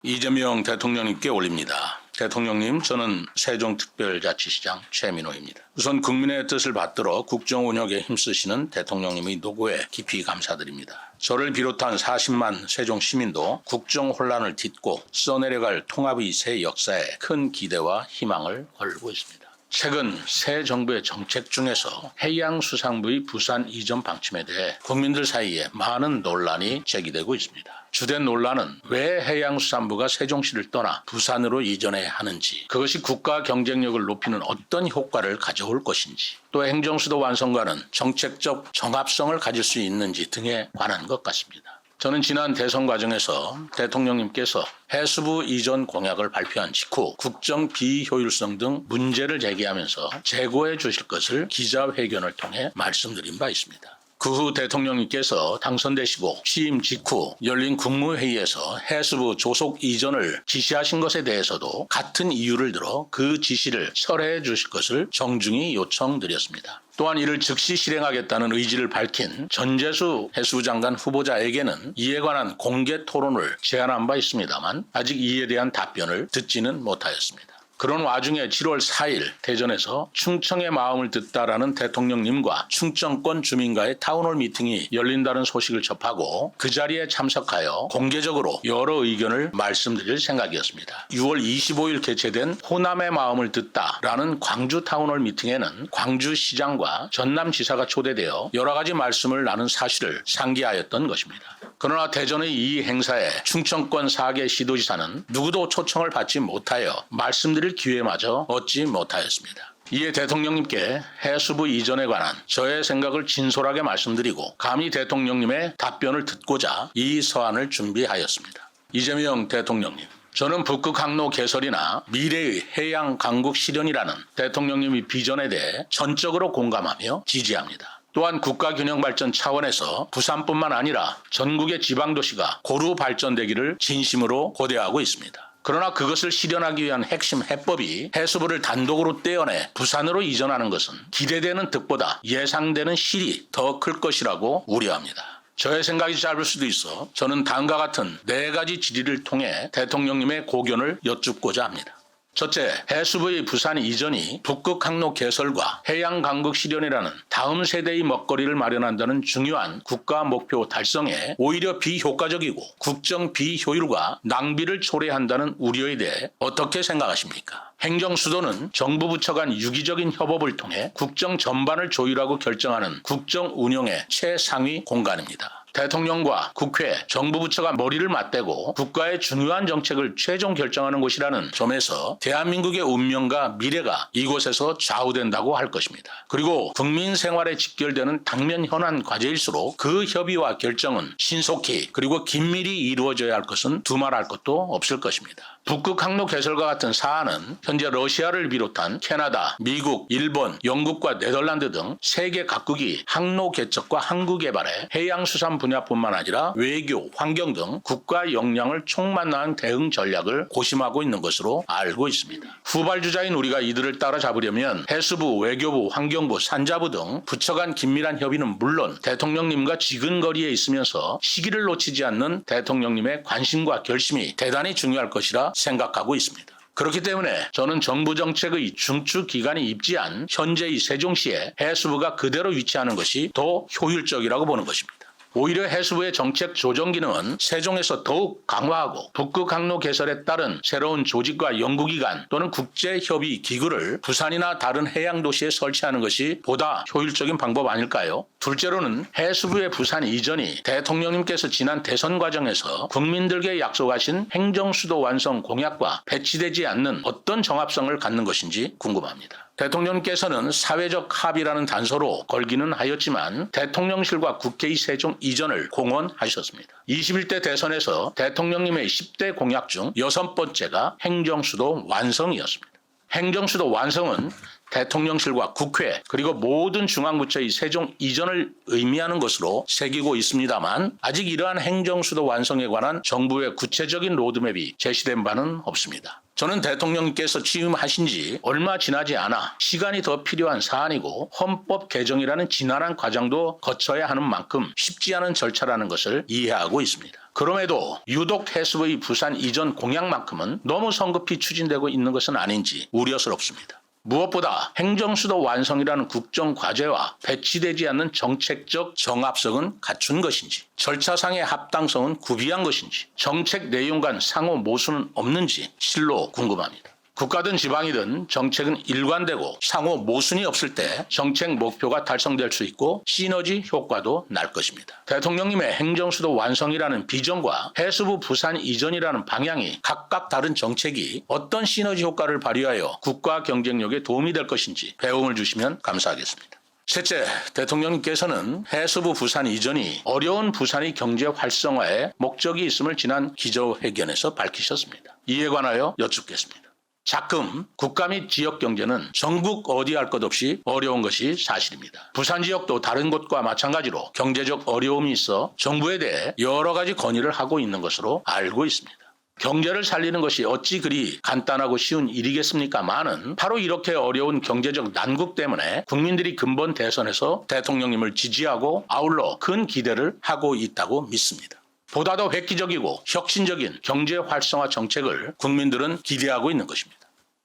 이재명 대통령님께 올립니다. 대통령님, 저는 세종특별자치시장 최민호입니다. 우선 국민의 뜻을 받들어 국정 운영에 힘쓰시는 대통령님의 노고에 깊이 감사드립니다. 저를 비롯한 40만 세종 시민도 국정 혼란을 딛고 써내려갈 통합의 새 역사에 큰 기대와 희망을 걸고 있습니다. 최근 새 정부의 정책 중에서 해양수산부의 부산 이전 방침에 대해 국민들 사이에 많은 논란이 제기되고 있습니다. 주된 논란은 왜 해양수산부가 세종시를 떠나 부산으로 이전해야 하는지, 그것이 국가 경쟁력을 높이는 어떤 효과를 가져올 것인지, 또 행정수도 완성과는 정책적 정합성을 가질 수 있는지 등에 관한 것 같습니다. 저는 지난 대선 과정에서 대통령님께서 해수부 이전 공약을 발표한 직후 국정 비효율성 등 문제를 제기하면서 재고해 주실 것을 기자회견을 통해 말씀드린 바 있습니다. 그 후 대통령님께서 당선되시고 취임 직후 열린 국무회의에서 해수부 조속 이전을 지시하신 것에 대해서도 같은 이유를 들어 그 지시를 철회해 주실 것을 정중히 요청드렸습니다. 또한 이를 즉시 실행하겠다는 의지를 밝힌 전재수 해수부 장관 후보자에게는 이에 관한 공개 토론을 제안한 바 있습니다만 아직 이에 대한 답변을 듣지는 못하였습니다. 그런 와중에 7월 4일 대전에서 충청의 마음을 듣다라는 대통령님과 충청권 주민과의 타운홀 미팅이 열린다는 소식을 접하고 그 자리에 참석하여 공개적으로 여러 의견을 말씀드릴 생각이었습니다. 6월 25일 개최된 호남의 마음을 듣다라는 광주 타운홀 미팅에는 광주시장과 전남지사가 초대되어 여러 가지 말씀을 나눈 사실을 상기하였던 것입니다. 그러나 대전의 이 행사에 충청권 4개 시도지사는 누구도 초청을 받지 못하여 말씀드릴 기회마저 얻지 못하였습니다. 이에 대통령님께 해수부 이전에 관한 저의 생각을 진솔하게 말씀드리고 감히 대통령님의 답변을 듣고자 이 서한을 준비하였습니다. 이재명 대통령님, 저는 북극 항로 개설이나 미래의 해양 강국 실현이라는 대통령님의 비전에 대해 전적으로 공감하며 지지합니다. 또한 국가균형발전 차원에서 부산뿐만 아니라 전국의 지방도시가 고루 발전되기를 진심으로 고대하고 있습니다. 그러나 그것을 실현하기 위한 핵심 해법이 해수부를 단독으로 떼어내 부산으로 이전하는 것은 기대되는 득보다 예상되는 실이 더 클 것이라고 우려합니다. 저의 생각이 짧을 수도 있어 저는 다음과 같은 4가지 질의를 통해 대통령님의 고견을 여쭙고자 합니다. 첫째, 해수부의 부산 이전이 북극 항로 개설과 해양 강국 실현이라는 다음 세대의 먹거리를 마련한다는 중요한 국가 목표 달성에 오히려 비효과적이고 국정 비효율과 낭비를 초래한다는 우려에 대해 어떻게 생각하십니까? 행정수도는 정부 부처 간 유기적인 협업을 통해 국정 전반을 조율하고 결정하는 국정 운영의 최상위 공간입니다. 대통령과 국회, 정부 부처가 머리를 맞대고 국가의 중요한 정책을 최종 결정하는 곳이라는 점에서 대한민국의 운명과 미래가 이곳에서 좌우된다고 할 것입니다. 그리고 국민 생활에 직결되는 당면 현안 과제일수록 그 협의와 결정은 신속히 그리고 긴밀히 이루어져야 할 것은 두말할 것도 없을 것입니다. 북극 항로 개설과 같은 사안은 현재 러시아를 비롯한 캐나다, 미국, 일본, 영국과 네덜란드 등 세계 각국이 항로 개척과 항구 개발에 해양수산 분야뿐만 아니라 외교, 환경 등 국가 역량을 총망라한 대응 전략을 고심하고 있는 것으로 알고 있습니다. 후발주자인 우리가 이들을 따라잡으려면 해수부, 외교부, 환경부, 산자부 등 부처 간 긴밀한 협의는 물론 대통령님과 지근거리에 있으면서 시기를 놓치지 않는 대통령님의 관심과 결심이 대단히 중요할 것이라 생각하고 있습니다. 그렇기 때문에 저는 정부 정책의 중추 기관이 입지한 현재의 세종시에 해수부가 그대로 위치하는 것이 더 효율적이라고 보는 것입니다. 오히려 해수부의 정책 조정 기능은 세종에서 더욱 강화하고 북극 항로 개설에 따른 새로운 조직과 연구기관 또는 국제협의 기구를 부산이나 다른 해양도시에 설치하는 것이 보다 효율적인 방법 아닐까요? 둘째로는 해수부의 부산 이전이 대통령님께서 지난 대선 과정에서 국민들께 약속하신 행정수도 완성 공약과 배치되지 않는 어떤 정합성을 갖는 것인지 궁금합니다. 대통령께서는 사회적 합의라는 단서로 걸기는 하였지만 대통령실과 국회의 세종 이전을 공언하셨습니다. 21대 대선에서 대통령님의 10대 공약 중 6번째가 행정수도 완성이었습니다. 행정수도 완성은 대통령실과 국회 그리고 모든 중앙부처의 세종 이전을 의미하는 것으로 새기고 있습니다만 아직 이러한 행정수도 완성에 관한 정부의 구체적인 로드맵이 제시된 바는 없습니다. 저는 대통령께서 취임하신 지 얼마 지나지 않아 시간이 더 필요한 사안이고 헌법 개정이라는 지난한 과정도 거쳐야 하는 만큼 쉽지 않은 절차라는 것을 이해하고 있습니다. 그럼에도 유독 해수부의 부산 이전 공약만큼은 너무 성급히 추진되고 있는 것은 아닌지 우려스럽습니다. 무엇보다 행정수도 완성이라는 국정과제와 배치되지 않는 정책적 정합성은 갖춘 것인지, 절차상의 합당성은 구비한 것인지, 정책 내용 간 상호 모순은 없는지 실로 궁금합니다. 국가든 지방이든 정책은 일관되고 상호 모순이 없을 때 정책 목표가 달성될 수 있고 시너지 효과도 날 것입니다. 대통령님의 행정수도 완성이라는 비전과 해수부 부산 이전이라는 방향이 각각 다른 정책이 어떤 시너지 효과를 발휘하여 국가 경쟁력에 도움이 될 것인지 배움을 주시면 감사하겠습니다. 셋째, 대통령님께서는 해수부 부산 이전이 어려운 부산의 경제 활성화에 목적이 있음을 지난 기자회견에서 밝히셨습니다. 이에 관하여 여쭙겠습니다. 작금, 국가 및 지역 경제는 전국 어디 할 것 없이 어려운 것이 사실입니다. 부산 지역도 다른 곳과 마찬가지로 경제적 어려움이 있어 정부에 대해 여러 가지 건의를 하고 있는 것으로 알고 있습니다. 경제를 살리는 것이 어찌 그리 간단하고 쉬운 일이겠습니까마는 바로 이렇게 어려운 경제적 난국 때문에 국민들이 근본 대선에서 대통령님을 지지하고 아울러 큰 기대를 하고 있다고 믿습니다. 보다 더 획기적이고 혁신적인 경제 활성화 정책을 국민들은 기대하고 있는 것입니다.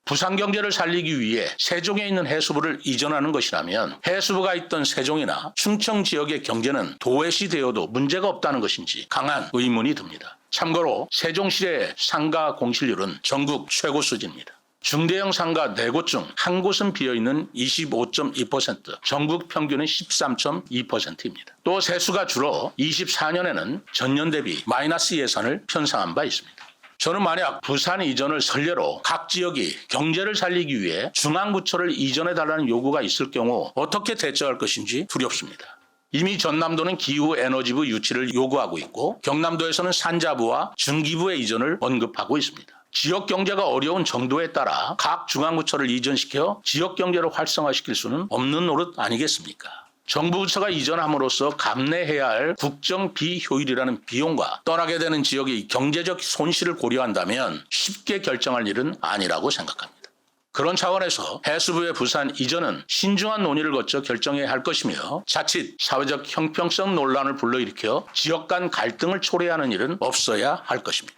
부산 경제를 살리기 위해 세종에 있는 해수부를 이전하는 것이라면 해수부가 있던 세종이나 충청 지역의 경제는 도외시 되어도 문제가 없다는 것인지 강한 의문이 듭니다. 참고로 세종시의 상가 공실률은 전국 최고 수준입니다. 중대형 상가 4곳 중 한 곳은 비어있는 25.2%, 전국 평균은 13.2%입니다. 또 세수가 줄어 24년에는 전년 대비 마이너스 예산을 편성한 바 있습니다. 저는 만약 부산 이전을 선례로 각 지역이 경제를 살리기 위해 중앙부처를 이전해달라는 요구가 있을 경우 어떻게 대처할 것인지 두렵습니다. 이미 전남도는 기후에너지부 유치를 요구하고 있고 경남도에서는 산자부와 중기부의 이전을 언급하고 있습니다. 지역 경제가 어려운 정도에 따라 각 중앙부처를 이전시켜 지역 경제를 활성화시킬 수는 없는 노릇 아니겠습니까? 정부 부처가 이전함으로써 감내해야 할 국정 비효율이라는 비용과 떠나게 되는 지역의 경제적 손실을 고려한다면 쉽게 결정할 일은 아니라고 생각합니다. 그런 차원에서 해수부의 부산 이전은 신중한 논의를 거쳐 결정해야 할 것이며 자칫 사회적 형평성 논란을 불러일으켜 지역 간 갈등을 초래하는 일은 없어야 할 것입니다.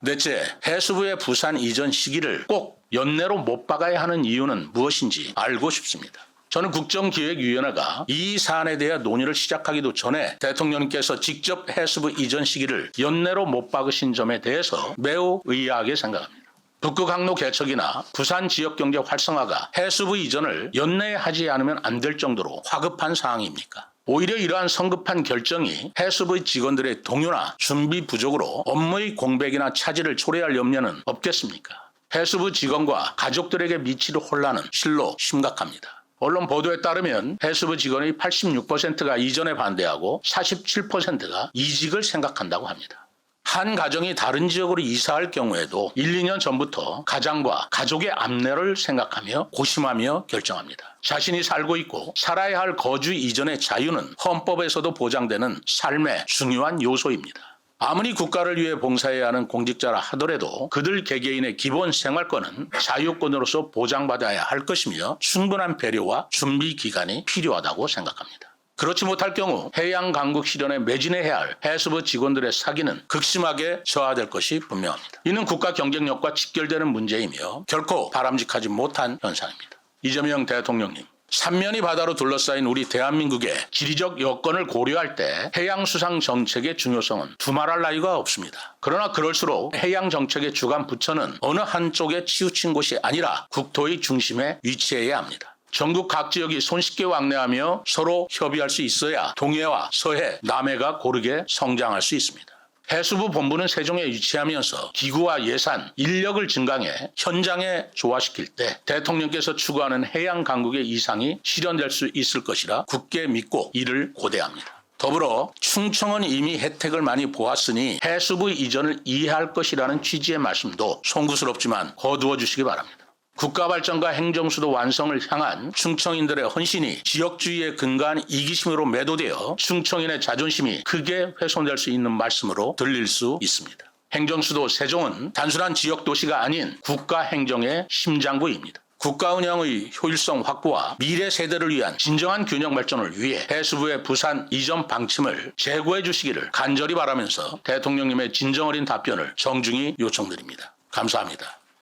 넷째, 해수부의 부산 이전 시기를 꼭 연내로 못 박아야 하는 이유는 무엇인지 알고 싶습니다. 저는 국정기획위원회가 이 사안에 대해 논의를 시작하기도 전에 대통령께서 직접 해수부 이전 시기를 연내로 못 박으신 점에 대해서 매우 의아하게 생각합니다. 북극 항로 개척이나 부산 지역 경제 활성화가 해수부 이전을 연내에 하지 않으면 안 될 정도로 화급한 사항입니까? 오히려 이러한 성급한 결정이 해수부의 직원들의 동요나 준비 부족으로 업무의 공백이나 차질을 초래할 염려는 없겠습니까? 해수부 직원과 가족들에게 미칠 혼란은 실로 심각합니다. 언론 보도에 따르면 해수부 직원의 86%가 이전에 반대하고 47%가 이직을 생각한다고 합니다. 한 가정이 다른 지역으로 이사할 경우에도 1, 2년 전부터 가장과 가족의 안내를 생각하며 고심하며 결정합니다. 자신이 살고 있고 살아야 할 거주 이전의 자유는 헌법에서도 보장되는 삶의 중요한 요소입니다. 아무리 국가를 위해 봉사해야 하는 공직자라 하더라도 그들 개개인의 기본 생활권은 자유권으로서 보장받아야 할 것이며 충분한 배려와 준비 기간이 필요하다고 생각합니다. 그렇지 못할 경우 해양 강국 실현에 매진해야 할 해수부 직원들의 사기는 극심하게 저하될 것이 분명합니다. 이는 국가 경쟁력과 직결되는 문제이며 결코 바람직하지 못한 현상입니다. 이재명 대통령님, 삼면이 바다로 둘러싸인 우리 대한민국의 지리적 여건을 고려할 때 해양수상 정책의 중요성은 두말할 나위가 없습니다. 그러나 그럴수록 해양 정책의 주관 부처는 어느 한쪽에 치우친 곳이 아니라 국토의 중심에 위치해야 합니다. 전국 각 지역이 손쉽게 왕래하며 서로 협의할 수 있어야 동해와 서해, 남해가 고르게 성장할 수 있습니다. 해수부 본부는 세종에 위치하면서 기구와 예산, 인력을 증강해 현장에 조화시킬 때 대통령께서 추구하는 해양 강국의 이상이 실현될 수 있을 것이라 굳게 믿고 이를 고대합니다. 더불어 충청은 이미 혜택을 많이 보았으니 해수부 이전을 이해할 것이라는 취지의 말씀도 송구스럽지만 거두어 주시기 바랍니다. 국가 발전과 행정수도 완성을 향한 충청인들의 헌신이 지역주의에 근거한 이기심으로 매도되어 충청인의 자존심이 크게 훼손될 수 있는 말씀으로 들릴 수 있습니다. 행정수도 세종은 단순한 지역 도시가 아닌 국가 행정의 심장부입니다. 국가 운영의 효율성 확보와 미래 세대를 위한 진정한 균형 발전을 위해 해수부의 부산 이전 방침을 재고해 주시기를 간절히 바라면서 대통령님의 진정 어린 답변을 정중히 요청드립니다. 감사합니다.